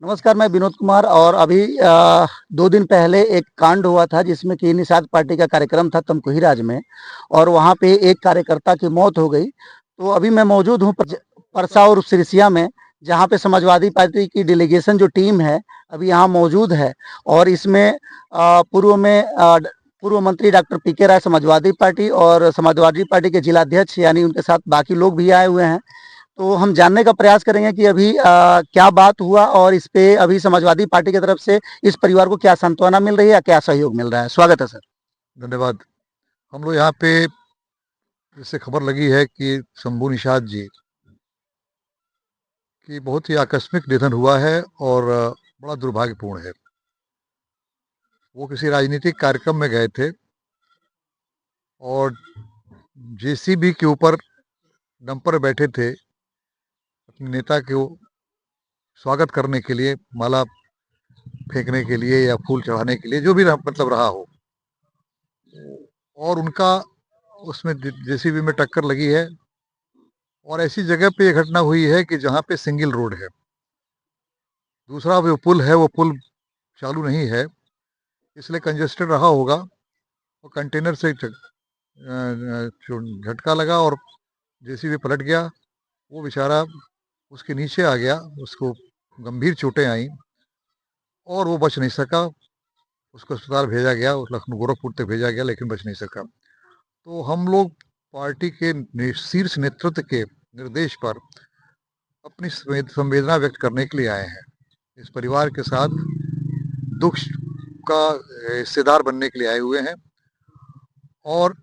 नमस्कार, मैं विनोद कुमार और अभी 2 दिन पहले एक कांड हुआ था जिसमें कि निषाद पार्टी का कार्यक्रम था तमकुहीराज में और वहाँ पे एक कार्यकर्ता की मौत हो गई। तो अभी मैं मौजूद हूँ परसा और सिरसिया में, जहाँ पे समाजवादी पार्टी की डेलीगेशन जो टीम है, अभी यहाँ मौजूद है। और इसमें पूर्व मंत्री डॉक्टर पीके राय समाजवादी पार्टी और समाजवादी पार्टी के जिलाध्यक्ष यानी उनके साथ बाकी लोग भी आए हुए हैं। तो हम जानने का प्रयास करेंगे कि अभी क्या बात हुआ और इस पे अभी समाजवादी पार्टी की तरफ से इस परिवार को क्या सांत्वना मिल रही है या क्या सहयोग मिल रहा है। स्वागत है सर। धन्यवाद। हम लोग यहाँ पे इससे खबर लगी है कि शंभू निषाद जी की बहुत ही आकस्मिक निधन हुआ है और बड़ा दुर्भाग्यपूर्ण है। वो किसी राजनीतिक कार्यक्रम में गए थे और जेसीबी के ऊपर डंपर बैठे थे अपने नेता के स्वागत करने के लिए, माला फेंकने के लिए या फूल चढ़ाने के लिए, जो भी मतलब रहा हो। और उनका उसमें जेसीबी में टक्कर लगी है और ऐसी जगह पे ये घटना हुई है कि जहाँ पे सिंगल रोड है। दूसरा जो पुल है वो पुल चालू नहीं है, इसलिए कंजेस्टेड रहा होगा और कंटेनर से झटका लगा और जेसीबी पलट गया। वो बेचारा उसके नीचे आ गया, उसको गंभीर चोटें आई और वो बच नहीं सका। उसको अस्पताल भेजा गया, उस लखनऊ गोरखपुर तक भेजा गया, लेकिन बच नहीं सका। तो हम लोग पार्टी के शीर्ष नेतृत्व के निर्देश पर अपनी संवेदना व्यक्त करने के लिए आए हैं। इस परिवार के साथ दुख का हिस्सेदार बनने के लिए आए हुए हैं। और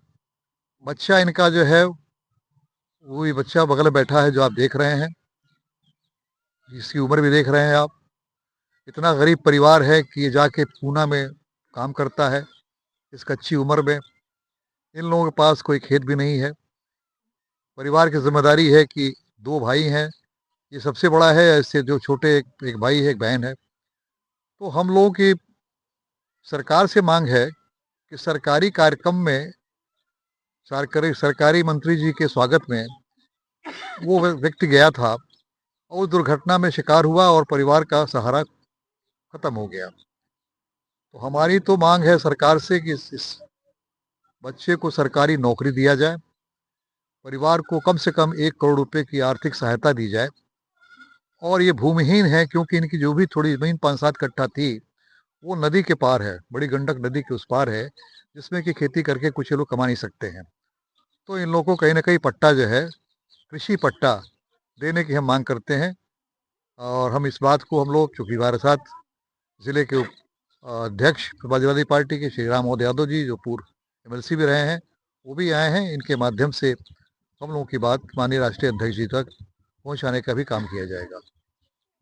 बच्चा इनका जो है, वो ये बच्चा बगल में बैठा है जो आप देख रहे हैं, इसकी उम्र भी देख रहे हैं आप। इतना गरीब परिवार है कि ये जाके पूना में काम करता है इस कच्ची उम्र में। इन लोगों के पास कोई खेत भी नहीं है। परिवार की जिम्मेदारी है कि 2 भाई हैं, ये सबसे बड़ा है, ऐसे जो छोटे एक भाई है, एक बहन है। तो हम लोगों की सरकार से मांग है कि सरकारी कार्यक्रम में सरकारी मंत्री जी के स्वागत में वो व्यक्ति गया था और उस दुर्घटना में शिकार हुआ और परिवार का सहारा खत्म हो गया। तो हमारी तो मांग है सरकार से कि इस बच्चे को सरकारी नौकरी दिया जाए, परिवार को कम से कम 1 करोड़ रुपए की आर्थिक सहायता दी जाए। और ये भूमिहीन है क्योंकि इनकी जो भी थोड़ी जमीन 5-7 कट्ठा थी वो नदी के पार है, बड़ी गंडक नदी के उस पार है, जिसमें कि खेती करके कुछ ये लोग कमा नहीं सकते हैं। तो इन लोगों को कहीं ना कहीं पट्टा जो है, कृषि पट्टा देने की हम मांग करते हैं। और हम इस बात को, हम लोग चूँकि हमारे साथ जिले के अध्यक्ष समाजवादी पार्टी के श्री राम मोहन यादव जी, जो पूर्व एमएलसी भी रहे हैं, वो भी आए हैं। इनके माध्यम से हम लोगों की बात माननीय राष्ट्रीय अध्यक्ष जी तक पहुंचाने का भी काम किया जाएगा।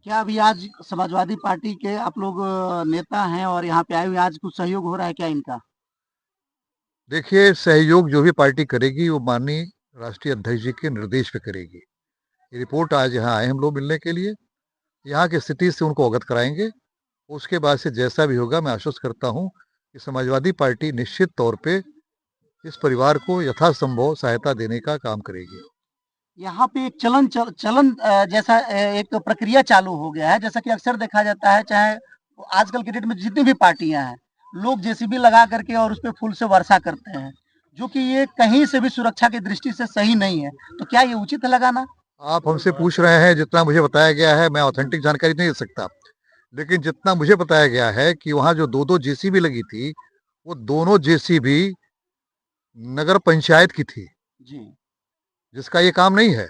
क्या अभी आज समाजवादी पार्टी के आप लोग नेता हैं और यहाँ पे आए हुए हैं, आज कुछ सहयोग हो रहा है क्या इनका? देखिए, सहयोग जो भी पार्टी करेगी वो माननीय राष्ट्रीय अध्यक्ष जी के निर्देश पे करेगी। ये रिपोर्ट आज यहाँ आए हम लोग मिलने के लिए, यहाँ की स्थिति से उनको अवगत कराएंगे। उसके बाद से जैसा भी होगा, मैं आश्वस्त करता हूँ कि समाजवादी पार्टी निश्चित तौर पे इस परिवार को यथासंभव सहायता देने का काम करेगी। यहाँ पे एक चलन जैसा एक प्रक्रिया चालू हो गया है, जैसा कि अक्सर देखा जाता है, चाहे आजकल के डेट में जितनी भी पार्टियां हैं, लोग जेसीबी लगा करके और उस पे फूल से वर्षा करते हैं, जो कि ये कहीं से भी सुरक्षा की दृष्टि से सही नहीं है। तो क्या ये उचित है लगाना? आप हमसे पूछ रहे हैं, जितना मुझे बताया गया है, मैं ऑथेंटिक जानकारी नहीं दे सकता, लेकिन जितना मुझे बताया गया है कि वहाँ जो 2-2 जेसीबी लगी थी, वो दोनों जेसीबी नगर पंचायत की थी, जी। जिसका ये काम नहीं है।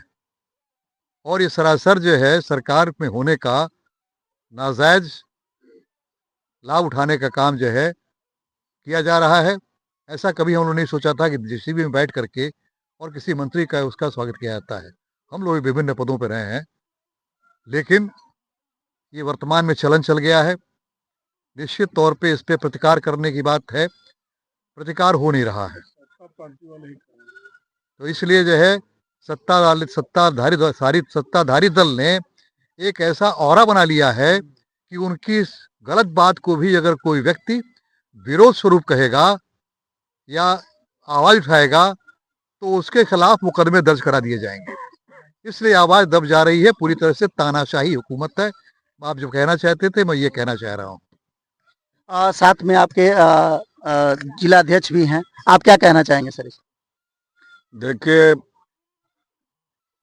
और ये सरासर जो है सरकार में होने का नाजायज लाभ उठाने का काम जो है किया जा रहा है। ऐसा कभी हम लोग नहीं सोचा था कि जेसीबी में बैठ करके और किसी मंत्री का उसका स्वागत किया जाता है। हम लोग विभिन्न पदों पर रहे हैं, लेकिन ये वर्तमान में चलन चल गया है। निश्चित तौर पे इस पे प्रतिकार करने की बात है, प्रतिकार हो नहीं रहा है। तो इसलिए जो है सत्ताधारी दल ने एक ऐसा ऑरा बना लिया है कि उनकी गलत बात को भी अगर कोई व्यक्ति विरोध स्वरूप कहेगा या आवाज उठाएगा तो उसके खिलाफ मुकदमे दर्ज करा दिए जाएंगे। इसलिए आवाज दब जा रही है। पूरी तरह से तानाशाही हुकूमत है, आप जो कहना चाहते थे मैं ये कहना चाह रहा हूँ। साथ में आपके जिला अध्यक्ष भी हैं, आप क्या कहना चाहेंगे सर? देखिए,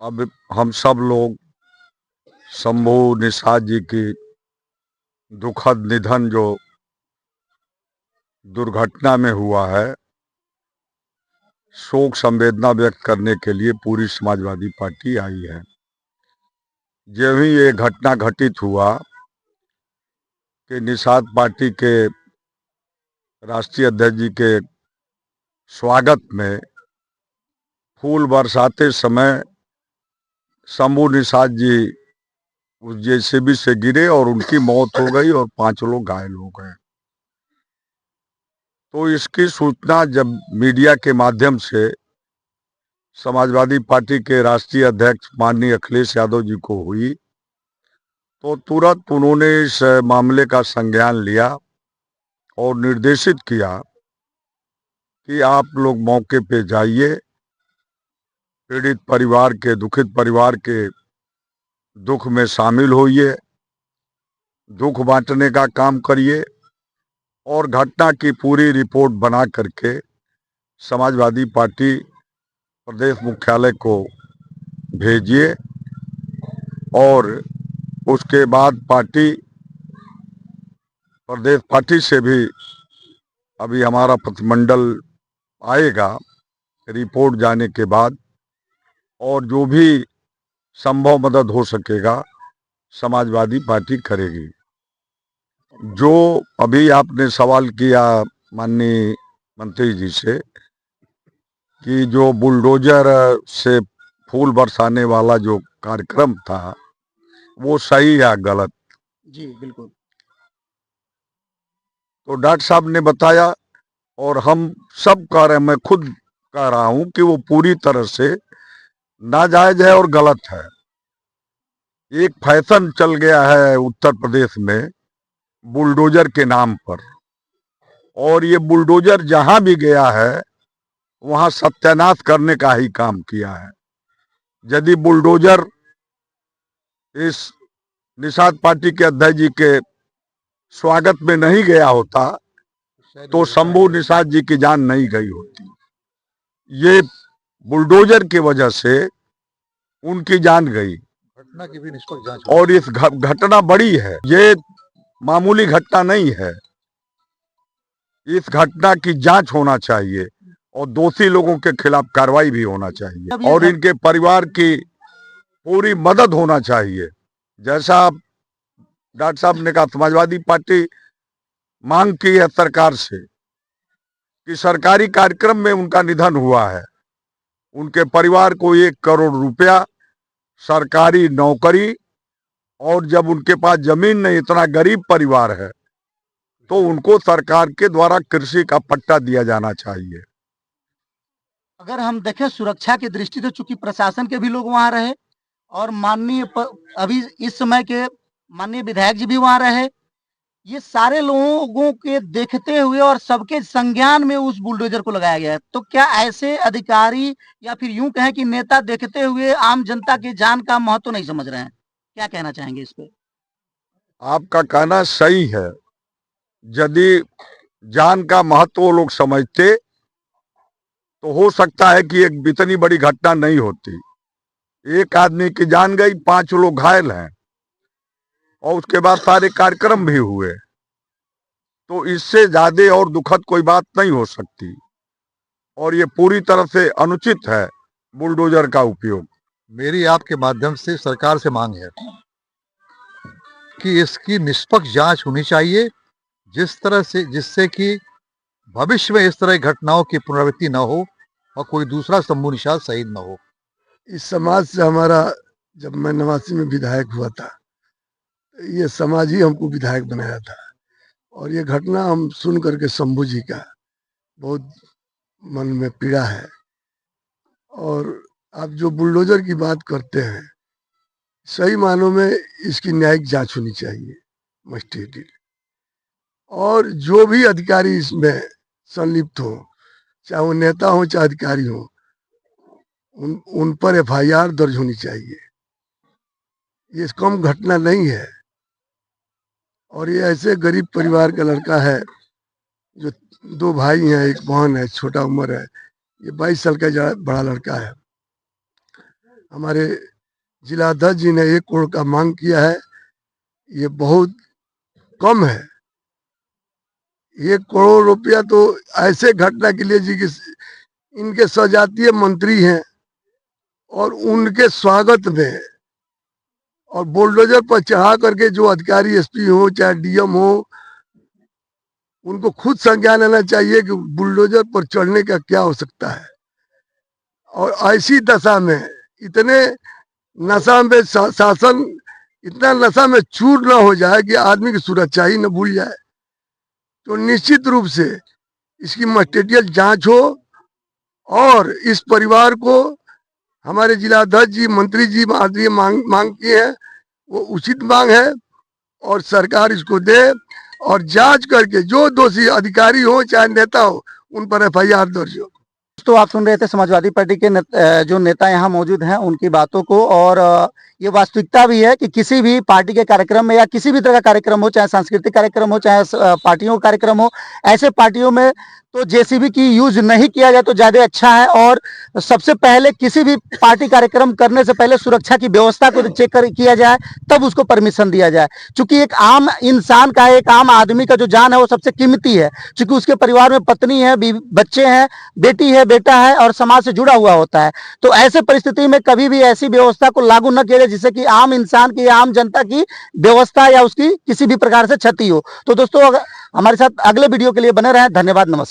अब हम सब लोग शंभू निषाद जी की दुखद निधन जो दुर्घटना में हुआ है, शोक संवेदना व्यक्त करने के लिए पूरी समाजवादी पार्टी आई है। जब ही ये घटना घटित हुआ कि निषाद पार्टी के राष्ट्रीय अध्यक्ष जी के स्वागत में फूल बरसाते समय शंभू निषाद जी उस जेसीबी से गिरे और उनकी मौत हो गई और 5 लोग घायल हो गए। तो इसकी सूचना जब मीडिया के माध्यम से समाजवादी पार्टी के राष्ट्रीय अध्यक्ष माननीय अखिलेश यादव जी को हुई, तो तुरंत उन्होंने इस मामले का संज्ञान लिया और निर्देशित किया कि आप लोग मौके पे जाइए, पीड़ित परिवार के, दुखित परिवार के दुख में शामिल होइए, दुख बांटने का काम करिए और घटना की पूरी रिपोर्ट बना करके समाजवादी पार्टी प्रदेश मुख्यालय को भेजिए। और उसके बाद पार्टी प्रदेश पार्टी से भी अभी हमारा प्रतिमंडल आएगा रिपोर्ट जाने के बाद, और जो भी संभव मदद हो सकेगा समाजवादी पार्टी करेगी। जो अभी आपने सवाल किया माननीय मंत्री जी से कि जो बुलडोजर से फूल बरसाने वाला जो कार्यक्रम था वो सही या गलत, जी बिल्कुल। तो डॉक्टर साहब ने बताया और हम सब कह रहे हैं, मैं खुद कह रहा हूं कि वो पूरी तरह से नाजायज है और गलत है। एक फैशन चल गया है उत्तर प्रदेश में बुलडोजर के नाम पर, और ये बुलडोजर जहां भी गया है वहां सत्यानाश करने का ही काम किया है। यदि बुलडोजर इस निषाद पार्टी के अध्यक्ष जी के स्वागत में नहीं गया होता तो शंभू निषाद जी की जान नहीं गई होती। ये बुलडोजर की वजह से उनकी जान गई। घटना की भी निष्पक्ष जांच और इस घटना बड़ी है, ये मामूली घटना नहीं है। इस घटना की जांच होना चाहिए और दोषी लोगों के खिलाफ कार्रवाई भी होना चाहिए और इनके परिवार की पूरी मदद होना चाहिए। जैसा डॉक्टर साहब ने कहा, समाजवादी पार्टी मांग की है सरकार से कि सरकारी कार्यक्रम में उनका निधन हुआ है, उनके परिवार को 1 करोड़ रुपया, सरकारी नौकरी, और जब उनके पास जमीन नहीं, इतना गरीब परिवार है, तो उनको सरकार के द्वारा कृषि का पट्टा दिया जाना चाहिए। अगर हम देखें सुरक्षा की दृष्टि से, चूंकि प्रशासन के भी लोग वहां रहे और माननीय अभी इस समय के माननीय विधायक जी भी वहां रहे, ये सारे लोगों के देखते हुए और सबके संज्ञान में उस बुलडोजर को लगाया गया है। तो क्या ऐसे अधिकारी या फिर यूं कहें कि नेता देखते हुए आम जनता की जान का महत्व तो नहीं समझ रहे हैं? क्या कहना चाहेंगे इस पे? आपका कहना सही है। यदि जान का महत्व वो लोग समझते तो हो सकता है कि एक इतनी बड़ी घटना नहीं होती। एक आदमी की जान गई, 5 लोग घायल हैं और उसके बाद सारे कार्यक्रम भी हुए, तो इससे ज्यादा और दुखद कोई बात नहीं हो सकती। और ये पूरी तरह से अनुचित है बुलडोजर का उपयोग। मेरी आपके माध्यम से सरकार से मांग है कि इसकी निष्पक्ष जांच होनी चाहिए, जिस तरह से, जिससे कि भविष्य में इस तरह की घटनाओं की पुनरावृत्ति न हो और कोई दूसरा शंभू निषाद शहीद न हो। इस समाज से हमारा, जब मैं 89 में विधायक हुआ था, ये समाज ही हमको विधायक बनाया था, और ये घटना हम सुन करके शंभू जी का बहुत मन में पीड़ा है। और आप जो बुलडोजर की बात करते हैं, सही मानों में इसकी न्यायिक जांच होनी चाहिए, मजिस्ट्रेटी, और जो भी अधिकारी इसमें संलिप्त हो, चाहे वो नेता हो चाहे अधिकारी हो, उन पर FIR दर्ज होनी चाहिए। ये कम घटना नहीं है, और ये ऐसे गरीब परिवार का लड़का है जो 2 भाई हैं, 1 बहन है, छोटा उम्र है। ये 22 साल का बड़ा लड़का है। हमारे जिला अध्यक्ष जी ने 1 करोड़ का मांग किया है, ये बहुत कम है। 1 करोड़ रुपया तो ऐसे घटना के लिए जी कि इनके सजातीय मंत्री हैं और उनके स्वागत में और बुलडोजर पर चढ़ा करके जो अधिकारी एसपी हो चाहे डीएम हो, उनको खुद संज्ञान लेना चाहिए कि बुलडोजर पर चढ़ने का क्या हो सकता है। और ऐसी दशा में इतने नशा में शासन इतना नशा में चूर न हो जाए कि आदमी की सुरक्षा ही न भूल जाए, तो निश्चित रूप से इसकी मटेरियल जांच हो और इस परिवार को हमारे जिला अध्यक्ष जी, मंत्री जी आदि मांग की है, वो उचित मांग है और सरकार इसको दे और जांच करके जो दोषी अधिकारी हो चाहे नेता हो उन पर एफआईआर दर्ज हो। तो आप सुन रहे थे समाजवादी पार्टी के जो नेता यहाँ मौजूद हैं उनकी बातों को, और ये वास्तविकता भी है कि किसी भी पार्टी के कार्यक्रम में या किसी भी तरह का कार्यक्रम हो, चाहे सांस्कृतिक कार्यक्रम हो, चाहे पार्टियों का कार्यक्रम हो, ऐसे पार्टियों में तो जेसीबी की यूज नहीं किया जाए तो ज्यादा अच्छा है। और सबसे पहले किसी भी पार्टी कार्यक्रम करने से पहले सुरक्षा की व्यवस्था को चेक किया जाए, तब उसको परमिशन दिया जाए। क्योंकि एक आम इंसान का, एक आम आदमी का जो जान है वो सबसे कीमती है, क्योंकि उसके परिवार में पत्नी है, बच्चे हैं, बेटी है, बेटा है और समाज से जुड़ा हुआ होता है। तो ऐसे परिस्थिति में कभी भी ऐसी व्यवस्था को लागू न किया जाए जिससे कि आम इंसान की, आम जनता की व्यवस्था या उसकी किसी भी प्रकार से क्षति हो। तो दोस्तों हमारे साथ अगले वीडियो के लिए बने रहें। धन्यवाद, नमस्कार।